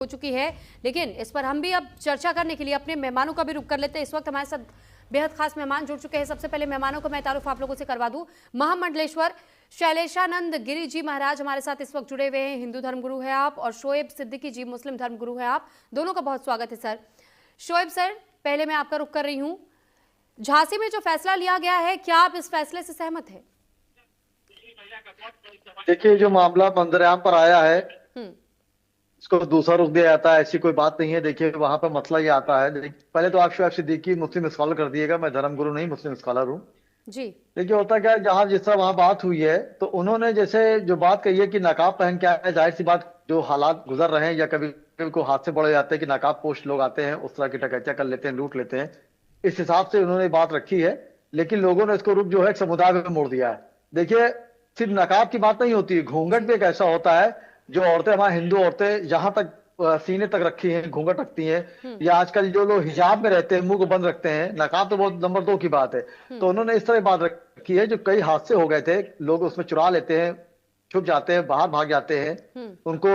हो चुकी है, लेकिन इस पर हम भी अब चर्चा करने के लिए अपने मेहमानों का भी रुख कर लेते हैं। इस वक्त हमारे साथ बेहद खास मेहमान जुड़ चुके हैं। सबसे पहले मेहमानों को मैं तारुफ आप लोगों से करवा दूं। महामंडलेश्वर शैलेशानंद गिरी जी महाराज हमारे साथ इस वक्त जुड़े हुए हैं। हिंदू धर्मगुरु है आप, और शोएब सिद्दीकी जी मुस्लिम धर्मगुरु है आप। दोनों का बहुत स्वागत है सर। शोएब सर, पहले मैं आपका रुख कर रही हूँ। झांसी में जो फैसला लिया गया है, क्या आप इस फैसले से सहमत हैं? देखिए, जो मामला मंदरयाम पर आया है इसको दूसरा रुख दिया जाता है, ऐसी कोई बात नहीं है। देखिए, वहां पर मसला ये आता है। पहले तो आप शोएब सिद्दीकी मुस्लिम स्कॉलर कर दिएगा, मैं धर्मगुरु नहीं मुस्लिम स्कॉलर हूँ जी। देखिए, होता क्या है, जहां जिस तरह वहां बात हुई है तो उन्होंने जैसे जो बात कही है कि नकाब पहन के आए, जाहिर सी बात जो हालात गुजर रहे हैं या कभी कभी को हाथ से बढ़ जाते हैं कि नकाब पोस्ट लोग आते हैं, उस तरह की डकैतियां कर लेते हैं, लूट लेते हैं, इस हिसाब से उन्होंने बात रखी है। लेकिन लोगों ने इसको रुख जो है एक समुदाय में मोड़ दिया है। देखिए, सिर्फ नकाब की बात नहीं होती है, घूंघट भी एक ऐसा होता है जो औरतें, हमारी हिंदू औरतें जहां तक सीने तक रखी हैं, घूंघट रखती हैं, या आजकल जो लोग हिजाब में रहते हैं, मुंह को बंद रखते हैं, नकाब तो बहुत नंबर 2 की बात है। तो उन्होंने इस तरह बात रखी है, जो कई हादसे हो गए थे, लोग उसमें चुरा लेते हैं, छुप जाते हैं, बाहर भाग जाते हैं। उनको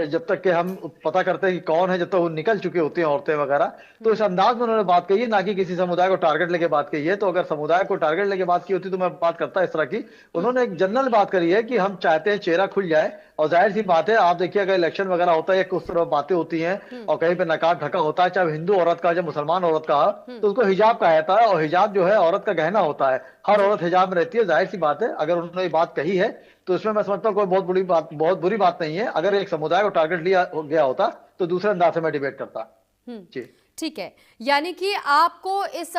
जब तक कि हम पता करते हैं कि कौन है, जब तक वो निकल चुकी होती हैं औरतें वगैरह। तो इस अंदाज में उन्होंने बात कही है, ना कि किसी समुदाय को टारगेट लेके बात कही है। तो अगर समुदाय को टारगेट लेके बात की होती तो मैं बात करता इस तरह की। उन्होंने एक जनरल बात करी है कि हम चाहते हैं चेहरा खुल जाए, और जाहिर सी बात है, आप देखिए अगर इलेक्शन वगैरह होता है या कुछ तरह बातें होती हैं और कहीं पे नकाब ढका होता है, चाहे हिंदू औरत का, चाहे मुसलमान औरत का, तो उसको हिजाब कहा जाता है। और हिजाब जो है औरत का गहना होता है, हर औरत हिजाब में रहती है। जाहिर सी बात है, अगर उन्होंने ये बात कही है तो इसमें मैं समझता हूँ कोई बहुत बुरी बात नहीं है। अगर एक समुदाय को टारगेट लिया गया होता तो दूसरे अंदाज से मैं डिबेट करता। जी, ठीक है, यानी कि आपको इस